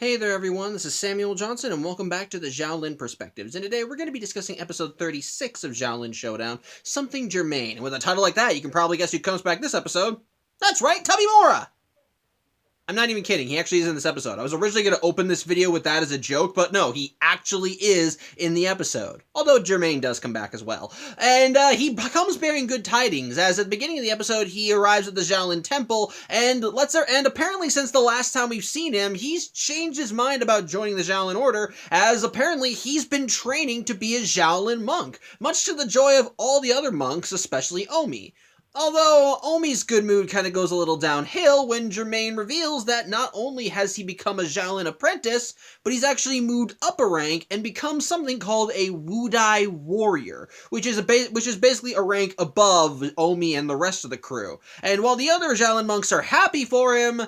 Hey there everyone, this is Samuel Johnson and welcome back to the Xiaolin Perspectives, and today we're going to be discussing episode 36 of Xiaolin Showdown, Something Jermaine. And with a title like that, you can probably guess who comes back this episode. That's right, Tubby Mora! I'm not even kidding, he actually is in this episode. I was originally going to open this video with that as a joke, but no, he actually is in the episode. Although Jermaine does come back as well. And he comes bearing good tidings, as at the beginning of the episode, he arrives at the Xiaolin Temple, and apparently since the last time we've seen him, he's changed his mind about joining the Xiaolin Order, as apparently he's been training to be a Xiaolin monk, much to the joy of all the other monks, especially Omi. Although, Omi's good mood kind of goes a little downhill when Jermaine reveals that not only has he become a Xiaolin apprentice, but he's actually moved up a rank and become something called a Wudai warrior, which is basically a rank above Omi and the rest of the crew. And while the other Xiaolin monks are happy for him,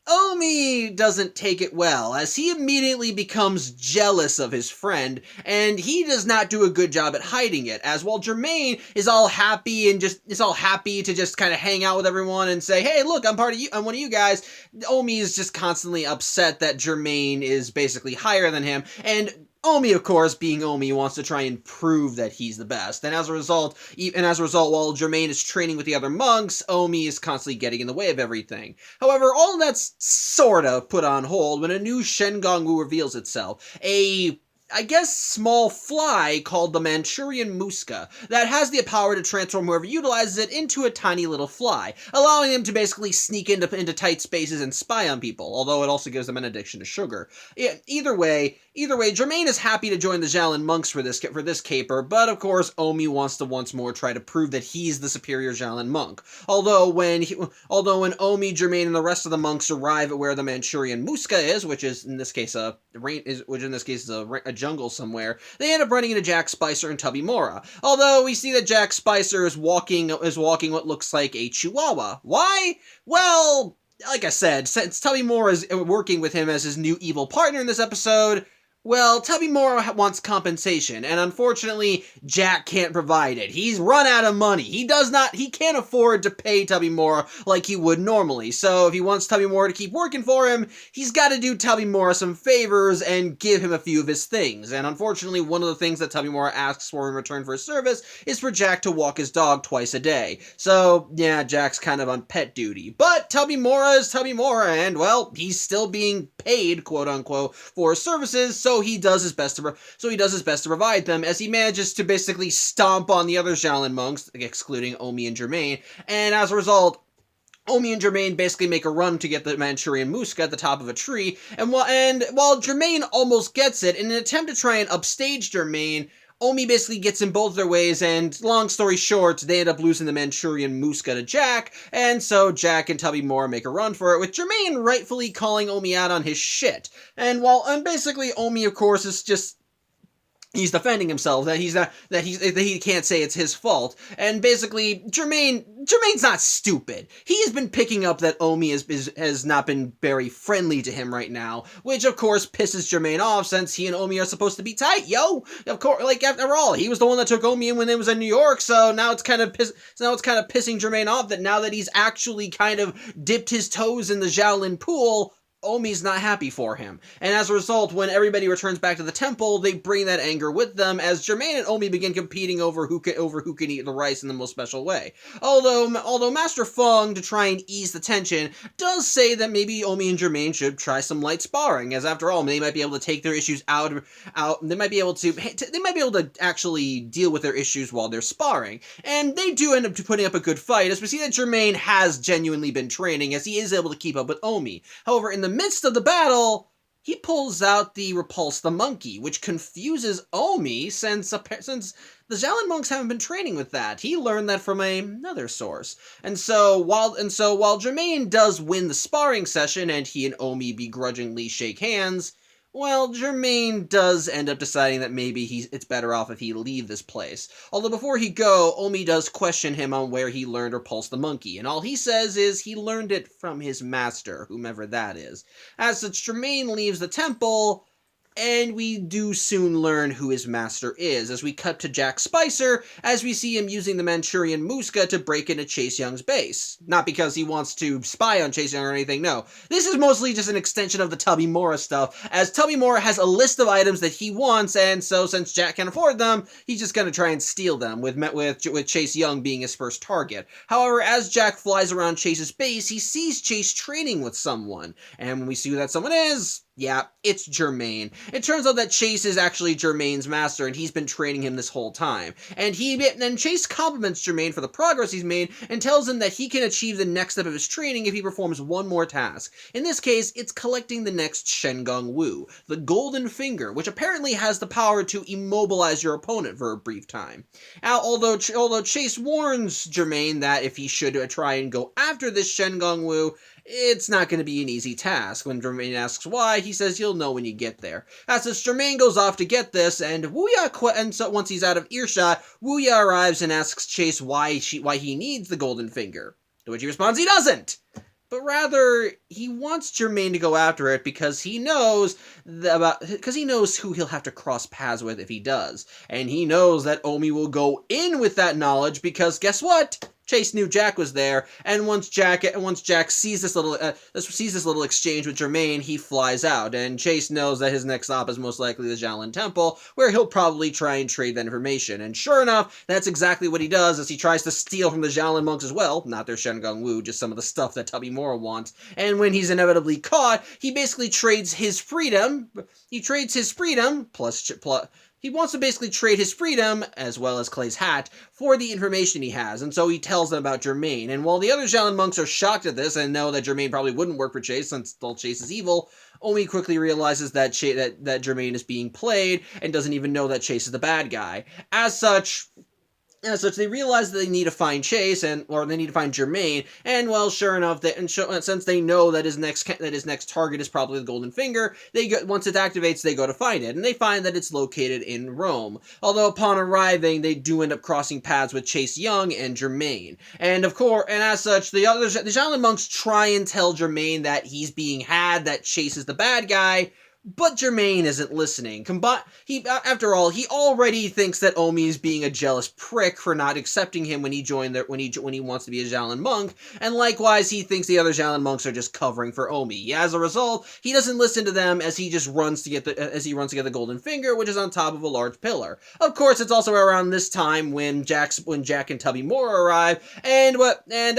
Omi doesn't take it well, as he immediately becomes jealous of his friend, and he does not do a good job at hiding it, as while Jermaine is all happy to just kind of hang out with everyone and say, hey, look, I'm one of you guys, Omi is just constantly upset that Jermaine is basically higher than him, and Omi, of course, being Omi, wants to try and prove that he's the best, and as a result, while Jermaine is training with the other monks, Omi is constantly getting in the way of everything. However, all of that's sorta put on hold when a new Shengongwu reveals itself, I guess, small fly called the Manchurian Muska that has the power to transform whoever utilizes it into a tiny little fly, allowing them to basically sneak into tight spaces and spy on people, although it also gives them an addiction to sugar. Either way, Jermaine is happy to join the Xiaolin monks for this caper, but of course Omi wants to once more try to prove that he's the superior Xiaolin monk. Although when Omi, Jermaine, and the rest of the monks arrive at where the Manchurian Muska is, which in this case is a jungle somewhere, they end up running into Jack Spicer and Tubby Mora. Although we see that Jack Spicer is walking what looks like a chihuahua. Why? Well, like I said, since Tubby Mora is working with him as his new evil partner in this episode, well, Tubby Mora wants compensation, and unfortunately, Jack can't provide it. He's run out of money. He can't afford to pay Tubby Mora like he would normally, so if he wants Tubby Mora to keep working for him, he's got to do Tubby Mora some favors and give him a few of his things, and unfortunately, one of the things that Tubby Mora asks for in return for his service is for Jack to walk his dog twice a day. So, yeah, Jack's kind of on pet duty, but Tubby Mora is Tubby Mora, and, well, he's still being paid, quote-unquote, for his services, so he does his best to provide them, as he manages to basically stomp on the other Xiaolin monks, excluding Omi and Jermaine, and as a result, Omi and Jermaine basically make a run to get the Manchurian Muska at the top of a tree, and while Jermaine almost gets it, in an attempt to try and upstage Jermaine, Omi basically gets in both their ways, and long story short, they end up losing the Manchurian Muska to Jack, and so Jack and Tubby Moore make a run for it, with Jermaine rightfully calling Omi out on his shit. And basically Omi, of course, is just, he's defending himself, that he can't say it's his fault, and basically, Jermaine's not stupid. He's been picking up that Omi has not been very friendly to him right now, which of course pisses Jermaine off, since he and Omi are supposed to be tight, yo! Of course, like, after all, he was the one that took Omi in when they was in New York, so now it's kind of pissing Jermaine off that now that he's actually kind of dipped his toes in the Xiaolin pool, Omi's not happy for him, and as a result, when everybody returns back to the temple, they bring that anger with them, as Jermaine and Omi begin competing over who can eat the rice in the most special way. Although Master Feng, to try and ease the tension, does say that maybe Omi and Jermaine should try some light sparring, as after all, they might be able to take their issues out. They might be able to actually deal with their issues while they're sparring, and they do end up putting up a good fight, as we see that Jermaine has genuinely been training, as he is able to keep up with Omi. However, in the midst of the battle, he pulls out the Repulse the Monkey, which confuses Omi, since the Xiaolin monks haven't been training with that. He learned that from another source. And so while Jermaine does win the sparring session and he and Omi begrudgingly shake hands, well, Jermaine does end up deciding that maybe it's better off if he leave this place. Although before he go, Omi does question him on where he learned Repulse the Monkey, and all he says is he learned it from his master, whomever that is. As such, Jermaine leaves the temple, And we do soon learn who his master is, as we cut to Jack Spicer, as we see him using the Manchurian Muska to break into Chase Young's base. Not because he wants to spy on Chase Young or anything, no. This is mostly just an extension of the Tubby Mora stuff, as Tubby Mora has a list of items that he wants, and so since Jack can't afford them, he's just gonna try and steal them, with Chase Young being his first target. However, as Jack flies around Chase's base, he sees Chase training with someone, and when we see who that someone is, yeah, it's Jermaine. It turns out that Chase is actually Jermaine's master, and he's been training him this whole time. And Chase compliments Jermaine for the progress he's made, and tells him that he can achieve the next step of his training if he performs one more task. In this case, it's collecting the next Shengong Wu, the Golden Finger, which apparently has the power to immobilize your opponent for a brief time. Now, although Chase warns Jermaine that if he should try and go after this Shengong Wu, it's not going to be an easy task. When Jermaine asks why, he says you'll know when you get there. As such, Jermaine goes off to get this, and so once he's out of earshot, Wuya arrives and asks Chase why he needs the Golden Finger. To which he responds he doesn't! But rather, he wants Jermaine to go after it because he knows who he'll have to cross paths with if he does. And he knows that Omi will go in with that knowledge because guess what? Chase knew Jack was there, and once Jack sees this little exchange with Jermaine, he flies out, and Chase knows that his next stop is most likely the Xiaolin Temple, where he'll probably try and trade that information. And sure enough, that's exactly what he does, as he tries to steal from the Xiaolin monks as well, not their Shengong Wu, just some of the stuff that Tubby Mora wants. And when he's inevitably caught, he basically trades his freedom. He wants to basically trade his freedom, as well as Clay's hat, for the information he has, and so he tells them about Jermaine. And while the other Xiaolin monks are shocked at this and know that Jermaine probably wouldn't work for Chase since Chase is evil, Omi quickly realizes that Jermaine is being played and doesn't even know that Chase is the bad guy. As such, they realize that they need to find Chase, or they need to find Jermaine, and well, sure enough, since they know that his next target is probably the Golden Finger, once it activates, they go to find it, and they find that it's located in Rome. Although upon arriving, they do end up crossing paths with Chase Young and Jermaine, and as such, the Xiaolin monks try and tell Jermaine that he's being had, that Chase is the bad guy. But Jermaine isn't listening. After all, he already thinks that Omi is being a jealous prick for not accepting him when he wants to be a Xiaolin monk, and likewise, he thinks the other Xiaolin monks are just covering for Omi. As a result, he doesn't listen to them as he just runs to get the Golden Finger, which is on top of a large pillar. Of course, it's also around this time when Jack and Tubby Mora arrive, and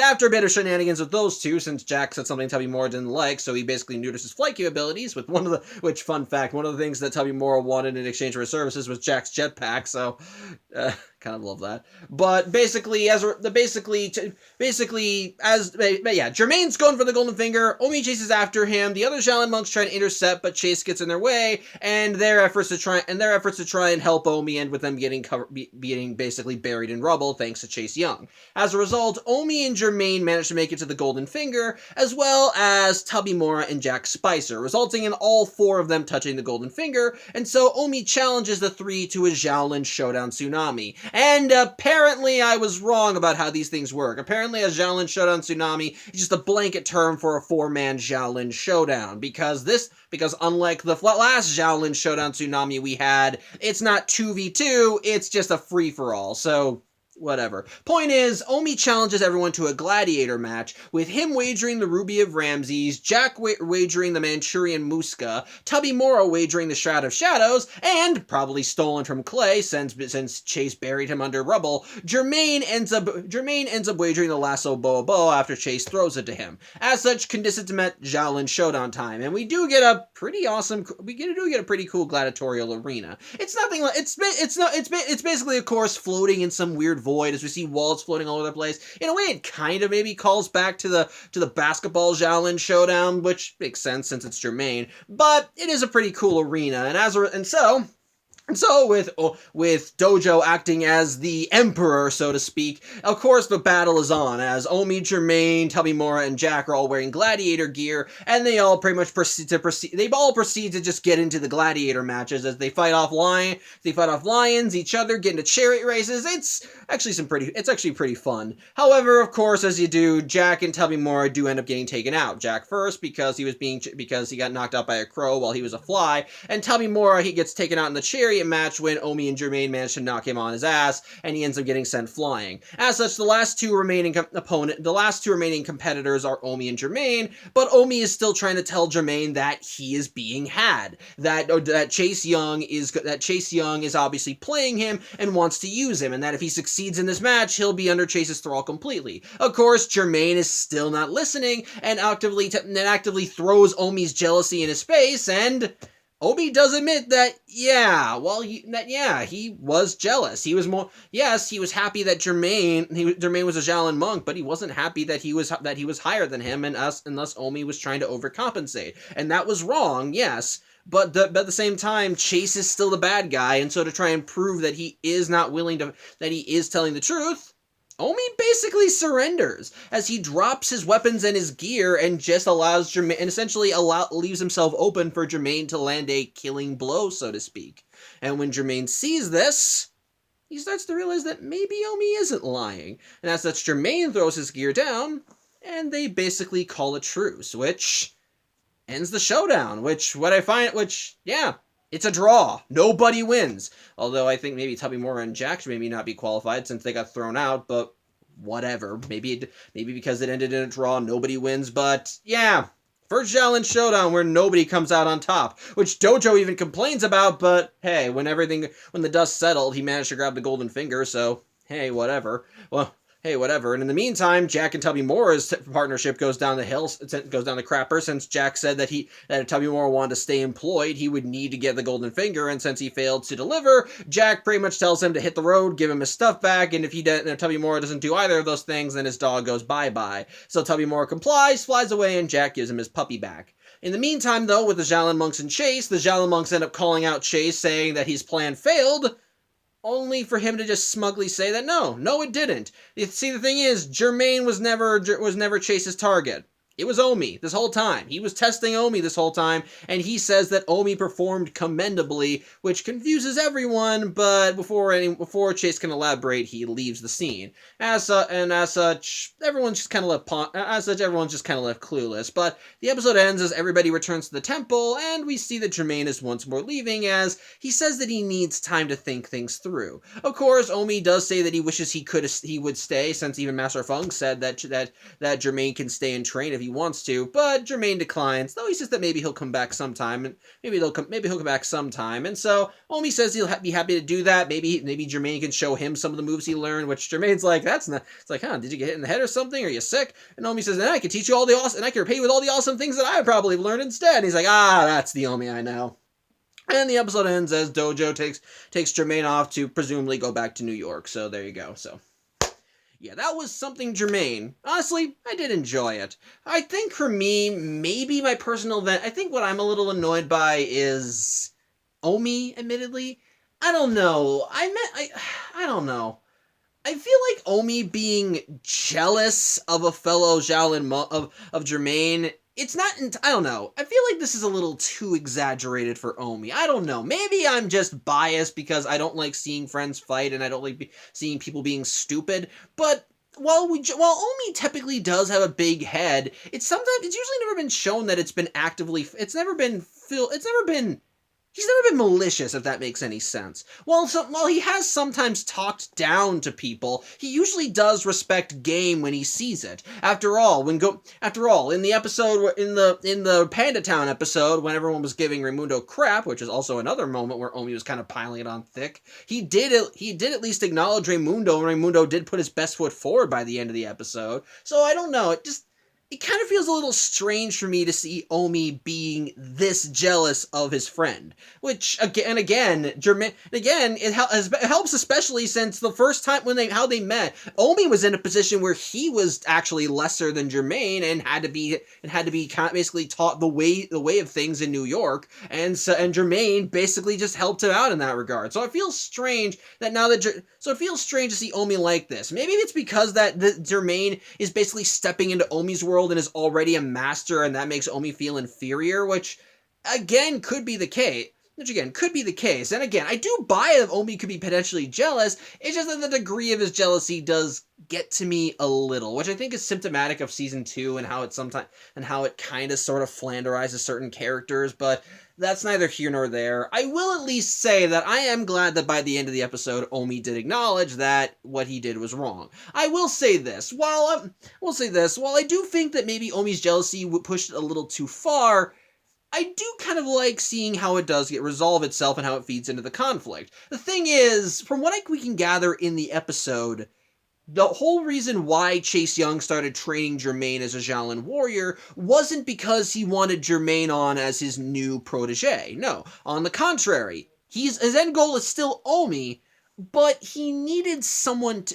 after a bit of shenanigans with those two, since Jack said something Tubby Mora didn't like, so he basically neutered his flight capabilities with which, fun fact, one of the things that Tubby Mora wanted in exchange for his services was Jack's jetpack, so kind of love that. But Jermaine's going for the Golden Finger. Omi chases after him. The other Xiaolin monks try to intercept, but Chase gets in their way, and their efforts to try and help Omi end with them being basically buried in rubble thanks to Chase Young. As a result, Omi and Jermaine manage to make it to the Golden Finger, as well as Tubby Mora and Jack Spicer, resulting in all four of them touching the Golden Finger, and so Omi challenges the three to a Xiaolin Showdown Tsunami. And apparently I was wrong about how these things work. Apparently a Xiaolin Showdown Tsunami is just a blanket term for a four-man Xiaolin Showdown, because unlike the last Xiaolin Showdown Tsunami we had, it's not 2v2, it's just a free-for-all, so whatever. Point is, Omi challenges everyone to a gladiator match, with him wagering the Ruby of Ramses, Jack wagering the Manchurian Muska, Tubby Mora wagering the Shroud of Shadows, and, probably stolen from Clay since Chase buried him under rubble, Jermaine ends up wagering the Lasso Boa after Chase throws it to him. As such, conditions met Xiaolin Showdown time, and we do get a pretty cool gladiatorial arena. It's nothing like it's basically a course floating in some weird void as we see walls floating all over the place. In a way, it kind of maybe calls back to the basketball Xiaolin Showdown, which makes sense since it's Jermaine, but it is a pretty cool arena, and so And so, with Dojo acting as the emperor, so to speak, of course the battle is on, as Omi, Jermaine, Tubby-Mora, and Jack are all wearing gladiator gear, and they all pretty much proceed to just get into the gladiator matches as they fight off lions, each other, get into chariot races. It's actually pretty fun. However, of course, as you do, Jack and Tubby-Mora do end up getting taken out. Jack first because he got knocked out by a crow while he was a fly, and Tubby-Mora, he gets taken out in the chariot match when Omi and Jermaine manage to knock him on his ass, and he ends up getting sent flying. As such, the last two remaining competitors are Omi and Jermaine, but Omi is still trying to tell Jermaine that he is being had, that Chase Young is obviously playing him and wants to use him, and that if he succeeds in this match, he'll be under Chase's thrall completely. Of course, Jermaine is still not listening and actively throws Omi's jealousy in his face, and Omi does admit that, he was jealous. He was happy that Jermaine was a Xiaolin monk, but he wasn't happy that he was higher than him, and thus Omi was trying to overcompensate. And that was wrong, yes. But at the same time, Chase is still the bad guy, and so to try and prove that he is telling the truth, Omi basically surrenders as he drops his weapons and his gear and just allows Jermaine, and essentially leaves himself open for Jermaine to land a killing blow, so to speak. And when Jermaine sees this, he starts to realize that maybe Omi isn't lying. And as such, Jermaine throws his gear down, and they basically call a truce, which ends the showdown, it's a draw. Nobody wins. Although I think maybe Tubby-Mora and Jack should maybe not be qualified since they got thrown out, but whatever. Maybe because it ended in a draw, nobody wins, but yeah. First Xiaolin showdown where nobody comes out on top, which Dojo even complains about, but hey, when the dust settled, he managed to grab the golden finger, so hey, whatever. And in the meantime, Jack and Tubby-Mora's partnership goes down the crapper, since Jack said that if Tubby-Mora wanted to stay employed, he would need to get the golden finger, and since he failed to deliver, Jack pretty much tells him to hit the road, give him his stuff back, and if Tubby-Mora doesn't do either of those things, then his dog goes bye-bye. So Tubby-Mora complies, flies away, and Jack gives him his puppy back. In the meantime, though, with the Xiaolin monks and Chase, the Xiaolin monks end up calling out Chase, saying that his plan failed, only for him to just smugly say that no, it didn't. See, the thing is, Jermaine was never Chase's target. It was Omi this whole time. He was testing Omi this whole time, and he says that Omi performed commendably, which confuses everyone, but before Chase can elaborate, he leaves the scene. As such, everyone's just kind of left clueless, but the episode ends as everybody returns to the temple, and we see that Jermaine is once more leaving, as he says that he needs time to think things through. Of course, Omi does say that he wishes he would stay, since even Master Feng said that Jermaine can stay and train if he wants to, but Jermaine declines, though he says that maybe he'll come back sometime, and maybe he'll come back sometime, and so Omi says he'll be happy to do that. Maybe Jermaine can show him some of the moves he learned, which Jermaine's like, it's like, did you get hit in the head or something? Are you sick? And Omi says, I can teach you and I can repay you with all the awesome things that I probably learned instead. And he's like, that's the Omi I know. And the episode ends as Dojo takes Jermaine off to presumably go back to New York, so there you go, so. Yeah, that was something Jermaine. Honestly, I did enjoy it. I think for me, maybe my personal event, I think what I'm a little annoyed by is Omi, admittedly. I don't know. I don't know. I feel like Omi being jealous of a fellow Xiaolin of Jermaine, it's not, I don't know. I feel like this is a little too exaggerated for Omi. I don't know. Maybe I'm just biased because I don't like seeing friends fight and I don't like seeing people being stupid. But while Omi typically does have a big head, it's usually never been shown that he's never been malicious, if that makes any sense. While he has sometimes talked down to people, he usually does respect game when he sees it. After all, in the episode, in the Panda Town episode, when everyone was giving Raimundo crap, which is also another moment where Omi was kind of piling it on thick, he did at least acknowledge Raimundo, and Raimundo did put his best foot forward by the end of the episode. So I don't know, it kind of feels a little strange for me to see Omi being this jealous of his friend. Which, again, it helps especially since the first time how they met, Omi was in a position where he was actually lesser than Jermaine and had to be basically taught the way of things in New York, and Jermaine basically just helped him out in that regard. So it feels strange that it feels strange to see Omi like this. Maybe it's because that Jermaine is basically stepping into Omi's world and is already a master, and that makes Omi feel inferior, which again could be the case. And again, I do buy that Omi could be potentially jealous. It's just that the degree of his jealousy does get to me a little, which I think is symptomatic of season 2 and how it kind of sort of flanderizes certain characters, but that's neither here nor there. I will at least say that I am glad that by the end of the episode, Omi did acknowledge that what he did was wrong. I will say this, while I do think that maybe Omi's jealousy would push it a little too far, I do kind of like seeing how it does resolve itself and how it feeds into the conflict. The thing is, from what we can gather in the episode, the whole reason why Chase Young started training Jermaine as a Xiaolin warrior wasn't because he wanted Jermaine on as his new protege. No, on the contrary, his end goal is still Omi, but he needed someone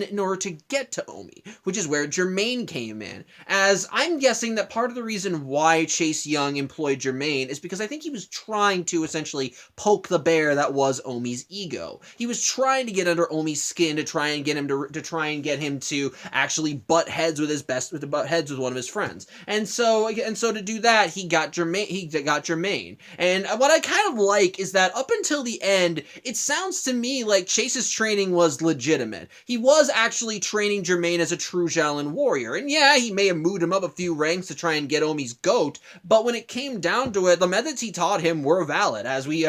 in order to get to Omi, which is where Jermaine came in. As I'm guessing that part of the reason why Chase Young employed Jermaine is because I think he was trying to essentially poke the bear that was Omi's ego. He was trying to get under Omi's skin to try and get him to actually butt heads with one of his friends. And so to do that, he got Jermaine. And what I kind of like is that up until the end, it sounds to me like Chase's training was legitimate. He was actually training Jermaine as a true Xiaolin warrior, and yeah, he may have moved him up a few ranks to try and get Omi's goat, but when it came down to it, the methods he taught him were valid, as we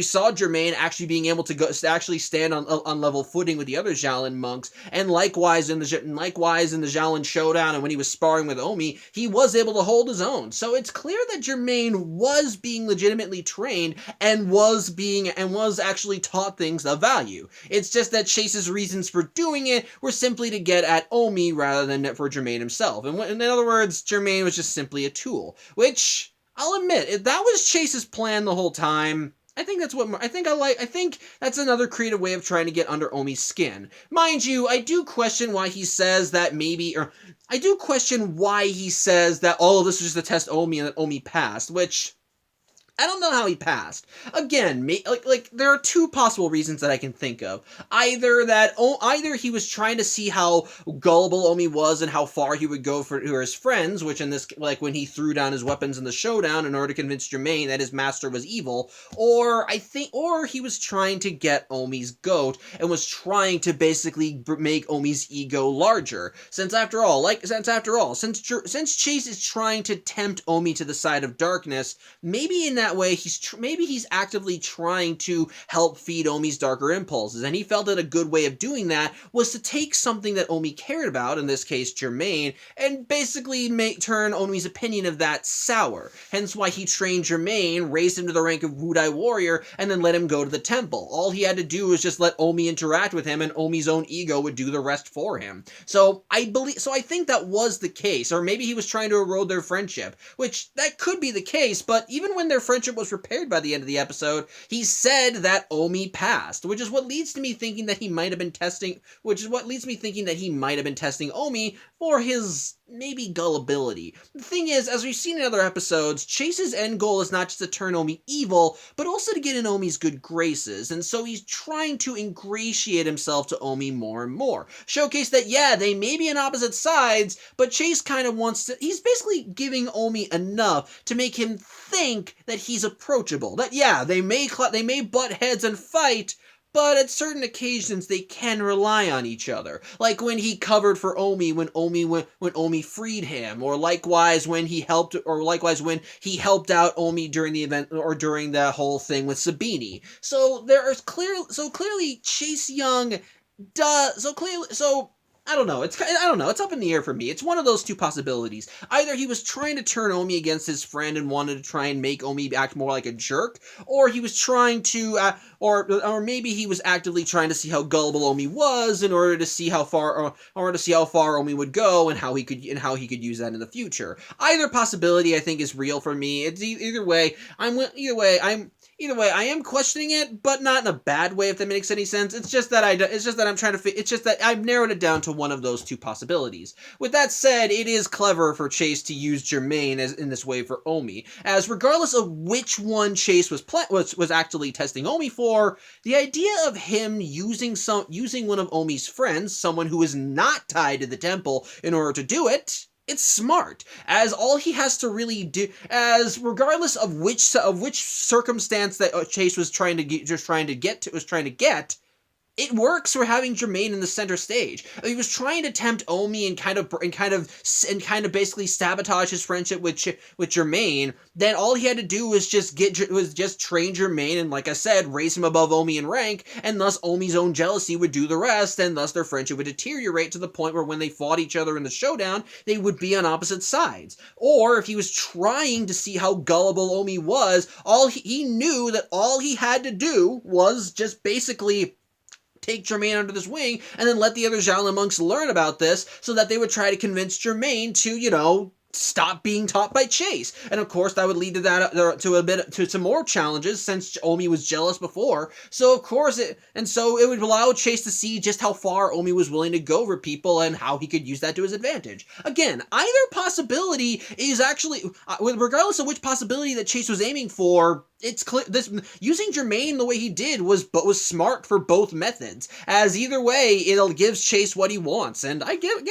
saw Jermaine actually being able to actually stand on level footing with the other Xiaolin monks, and likewise in the Xiaolin showdown, and when he was sparring with Omi, he was able to hold his own. So it's clear that Jermaine was being legitimately trained and was actually taught things of value. It's just that Chase's reasons for doing it were simply to get at Omi rather than for Jermaine himself. And in other words, Jermaine was just simply a tool, which I'll admit, if that was Chase's plan the whole time, I think that's another creative way of trying to get under Omi's skin. Mind you, I do question why he says that all of this was just to test Omi and that Omi passed, which I don't know how he passed. Again, there are two possible reasons that I can think of. Either he was trying to see how gullible Omi was and how far he would go for his friends, which in this, like when he threw down his weapons in the showdown in order to convince Jermaine that his master was evil, or he was trying to get Omi's goat and was trying to basically make Omi's ego larger. Since Chase is trying to tempt Omi to the side of darkness, maybe in that way he's actively trying to help feed Omi's darker impulses, and he felt that a good way of doing that was to take something that Omi cared about, in this case Jermaine, and basically turn Omi's opinion of that sour. Hence why he trained Jermaine, raised him to the rank of Wudai warrior, and then let him go to the temple. All he had to do was just let Omi interact with him, and Omi's own ego would do the rest for him. So I think that was the case, or maybe he was trying to erode their friendship, which that could be the case, but even when their friendship was repaired by the end of the episode, he said that Omi passed, which is what leads me thinking that he might have been testing Omi for his maybe gullibility. The thing is, as we've seen in other episodes, Chase's end goal is not just to turn Omi evil, but also to get in Omi's good graces, and so he's trying to ingratiate himself to Omi more and more. Showcase that, yeah, they may be on opposite sides, but Chase kind of he's basically giving Omi enough to make him think that he's approachable. That, yeah, they may butt heads and fight, but at certain occasions they can rely on each other. Like when he covered for Omi when Omi freed him, or likewise when he helped out Omi during the event or during the whole thing with Sabini. So clearly Chase Young does I don't know. I don't know. It's up in the air for me. It's one of those two possibilities. Either he was trying to turn Omi against his friend and wanted to try and make Omi act more like a jerk, or he was trying to, or maybe he was actively trying to see how gullible Omi was in order to see how far, or to see how far Omi would go and how he could use that in the future. Either possibility, I think, is real for me. It's either way. Either way, I am questioning it, but not in a bad way, if that makes any sense. It's just that I've narrowed it down to one of those two possibilities. With that said, it is clever for Chase to use Jermaine in this way for Omi, as regardless of which one Chase was actually testing Omi for, the idea of him using one of Omi's friends, someone who is not tied to the temple, in order to do it. It's smart, as all he has to really do, as regardless of which circumstance that Chase was trying to get, it works for having Jermaine in the center stage. He was trying to tempt Omi and kind of basically sabotage his friendship with Jermaine. Then all he had to do was just train Jermaine and, like I said, raise him above Omi in rank, and thus Omi's own jealousy would do the rest, and thus their friendship would deteriorate to the point where when they fought each other in the showdown, they would be on opposite sides. Or if he was trying to see how gullible Omi was, he knew that all he had to do was just basically take Jermaine under this wing, and then let the other Xiaolin monks learn about this, so that they would try to convince Jermaine to, stop being taught by Chase. And of course that would lead to some more challenges, since Omi was jealous before. So of course it would allow Chase to see just how far Omi was willing to go for people and how he could use that to his advantage. Again, either possibility is actually, regardless of which possibility that Chase was aiming for, it's clear using Jermaine the way he did was smart for both methods, as either way it'll give Chase what he wants, and I give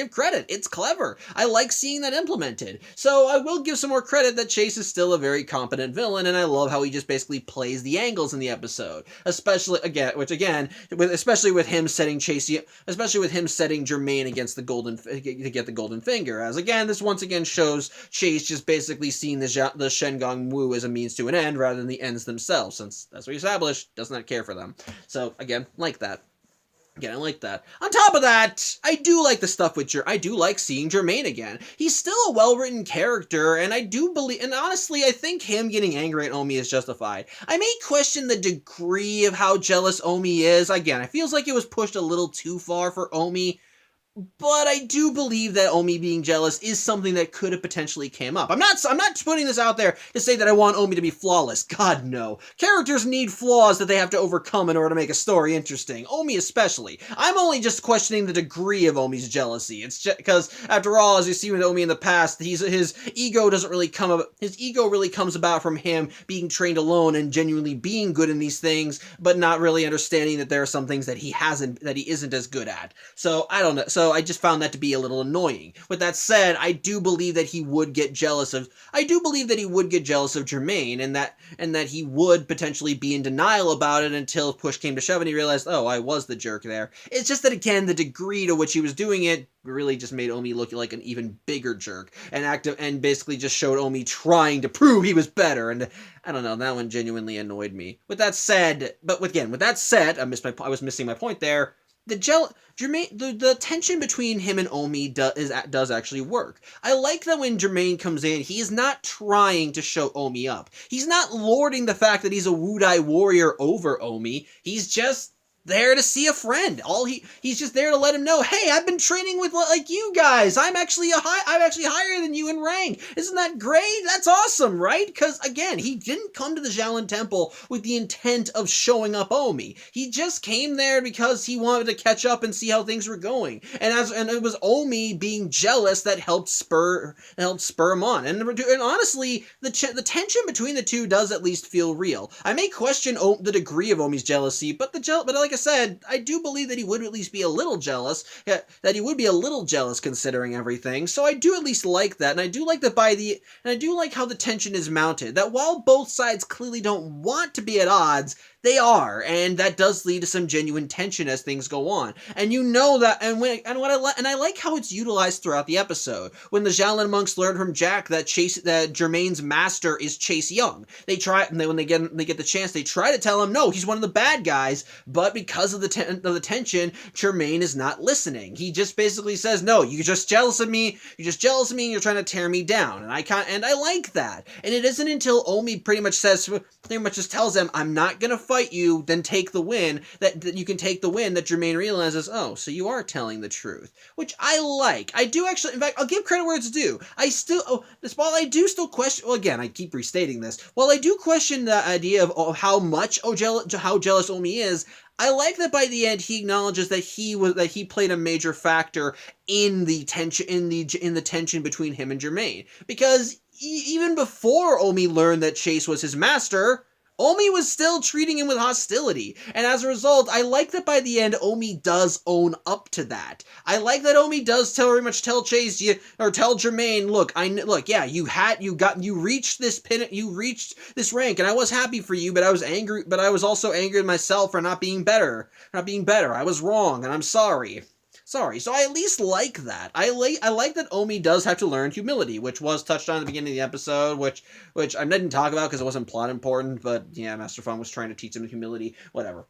credit. It's clever. I like seeing that implemented. So I will give some more credit that Chase is still a very competent villain, and I love how he just basically plays the angles in the episode, especially with him setting Jermaine against to get the golden finger, as again this once again shows Chase just basically seeing the Shengong Wu as a means to an end rather than the ends themselves, since, as we established, does not care for them. So again, like that. Again, I like that. On top of that, I do like the stuff with I do like seeing Jermaine again. He's still a well-written character, and and honestly, I think him getting angry at Omi is justified. I may question the degree of how jealous Omi is. Again, it feels like it was pushed a little too far for Omi. But I do believe that Omi being jealous is something that could have potentially came up. I'm not putting this out there to say that I want Omi to be flawless. God, no. Characters need flaws that they have to overcome in order to make a story interesting. Omi especially. I'm only just questioning the degree of Omi's jealousy. It's just because, after all, as you see with Omi in the past, his ego really comes about from him being trained alone and genuinely being good in these things, but not really understanding that there are some things that he isn't as good at. So I don't know. So I just found that to be a little annoying. With that said, I do believe that he would get jealous of Jermaine, and that he would potentially be in denial about it until push came to shove and he realized, oh, I was the jerk there. It's just that, again, the degree to which he was doing it really just made Omi look like an even bigger jerk, and basically just showed Omi trying to prove he was better, and I don't know, that one genuinely annoyed me. With that said, I was missing my point there. The tension between him and Omi does actually work. I like that when Jermaine comes in, he is not trying to show Omi up. He's not lording the fact that he's a Wudai warrior over Omi. He's just there to see a friend. He's just there to let him know, hey, I've been training with like you guys. I'm actually higher than you in rank. Isn't that great? That's awesome, right? Because again, he didn't come to the Xiaolin Temple with the intent of showing up Omi. He just came there because he wanted to catch up and see how things were going. And it was Omi being jealous that helped spur him on. And honestly, the tension between the two does at least feel real. I may question the degree of Omi's jealousy, but like I said, I do believe that he would at least be a little jealous, considering everything, so I do at least like that, and I do like how the tension is mounted, that while both sides clearly don't want to be at odds, they are, and that does lead to some genuine tension as things go on. And you know that, I like how it's utilized throughout the episode. When the Xiaolin monks learn from Jack that Jermaine's master is Chase Young, when they get the chance, they try to tell him, no, he's one of the bad guys, but because of the tension, Jermaine is not listening. He just basically says, no, you're just jealous of me, and you're trying to tear me down. And I like that. And it isn't until Omi pretty much just tells him, I'm not gonna fight you, then take the win, that you can take the win, that Jermaine realizes, oh, so you are telling the truth. Which I like. I do actually, in fact, I'll give credit where it's due. While I do still question, well, again, I keep restating this, while I do question the idea of how jealous Omi is, I like that by the end he acknowledges that he played a major factor in the tension in the tension between him and Jermaine, because even before Omi learned that Chase was his master, Omi was still treating him with hostility, and as a result, I like that by the end, Omi does own up to that. I like that Omi does tell Chase, tell Jermaine, yeah, you reached this rank, and I was happy for you, but I was also angry at myself for not being better. I was wrong, and I'm sorry. So I at least like that. I like that Omi does have to learn humility, which was touched on at the beginning of the episode, which I didn't talk about because it wasn't plot important, but yeah, Master Fun was trying to teach him humility, whatever.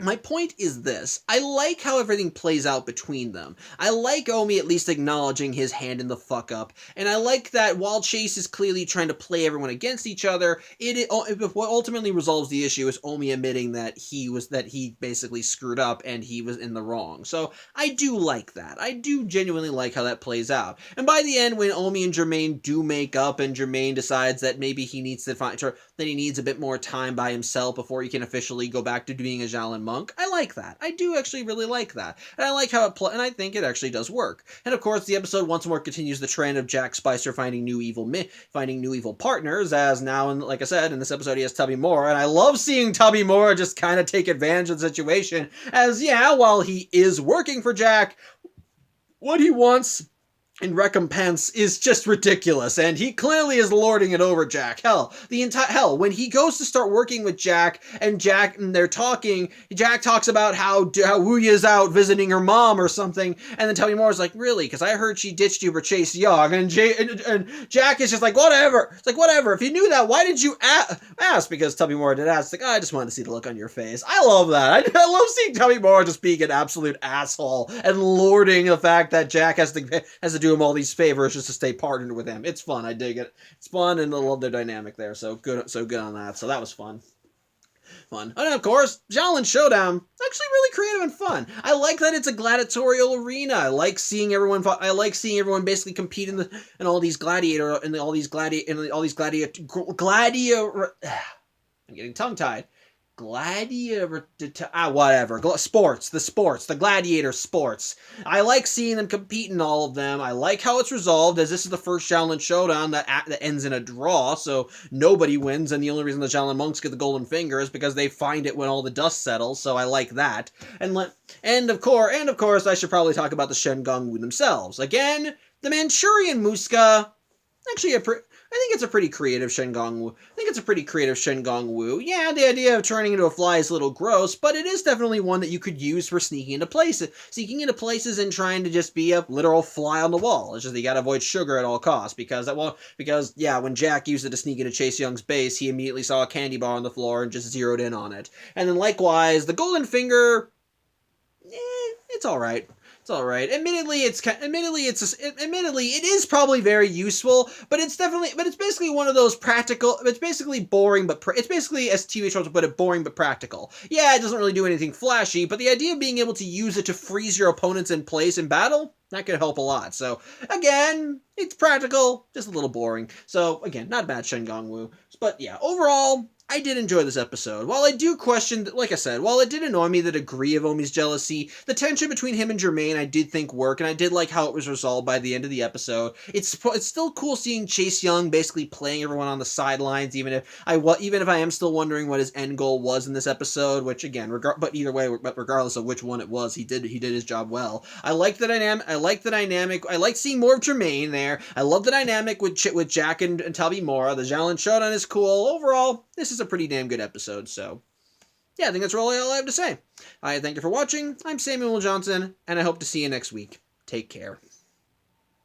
My point is this. I like how everything plays out between them. I like Omi at least acknowledging his hand in the fuck up, and I like that while Chase is clearly trying to play everyone against each other, what ultimately resolves the issue is Omi admitting that he basically screwed up and he was in the wrong. So I do like that. I do genuinely like how that plays out. And by the end, when Omi and Jermaine do make up, and Jermaine decides that maybe he needs a bit more time by himself before he can officially go back to being a Xiaolin monk. I like that. I do actually really like that. And I like how and I think it actually does work. And of course, the episode once more continues the trend of Jack Spicer finding new evil partners, as now, and like I said, in this episode he has Tubby Moore, and I love seeing Tubby Moore just kind of take advantage of the situation, as yeah, while he is working for Jack, what he wants in recompense is just ridiculous, and he clearly is lording it over Jack. When he goes to start working with Jack, and they're talking, Jack talks about how Wuya's out visiting her mom or something, and then Tubby Moore's like, really? Because I heard she ditched you for Chase Young, and Jack is just like, whatever. It's like, whatever. If you knew that, why did you ask? Because Tubby Moore did ask. Like, I just wanted to see the look on your face. I love that. I love seeing Tubby Moore just being an absolute asshole and lording the fact that Jack has to do him all these favors just to stay partnered with him. It's fun. I dig it. It's fun, and I love their dynamic there. So good on that. So that was fun. And of course, Xiaolin Showdown, actually really creative and fun. I like that it's a gladiatorial arena. I like seeing everyone basically compete in all these gladiator. I'm getting tongue-tied. The gladiator sports. I like seeing them compete in all of them. I like how it's resolved, as this is the first Xiaolin Showdown that ends in a draw, so nobody wins, and the only reason the Xiaolin monks get the golden finger is because they find it when all the dust settles, so I like that. And of course, I should probably talk about the Shengong Wu themselves. Again, the Manchurian Muska, actually I think it's a pretty creative Shengong Wu. Yeah, the idea of turning into a fly is a little gross, but it is definitely one that you could use for sneaking into places and trying to just be a literal fly on the wall. It's just that you gotta avoid sugar at all costs, because when Jack used it to sneak into Chase Young's base, he immediately saw a candy bar on the floor and just zeroed in on it. And then likewise, the golden finger, it's alright. Admittedly, it is probably very useful, but it's basically one of those practical. It's basically boring, but it's basically, as TV shows would put it, boring but practical. Yeah, it doesn't really do anything flashy, but the idea of being able to use it to freeze your opponents in place in battle, that could help a lot. So again, it's practical, just a little boring. So again, not bad Shengong Wu, but yeah, overall, I did enjoy this episode. While I do question, like I said, while it did annoy me the degree of Omi's jealousy, the tension between him and Jermaine I did think worked, and I did like how it was resolved by the end of the episode. It's still cool seeing Chase Young basically playing everyone on the sidelines, even if I am still wondering what his end goal was in this episode, which again, regardless of which one it was, he did his job well. I like the dynamic. I like seeing more of Jermaine there. I love the dynamic with Jack and Tubby Moore. The Xiaolin Showdown is cool. Overall, this is a pretty damn good episode, so yeah, I think that's really all I have to say. I thank you for watching. I'm Samuel Johnson, and I hope to see you next week. Take care.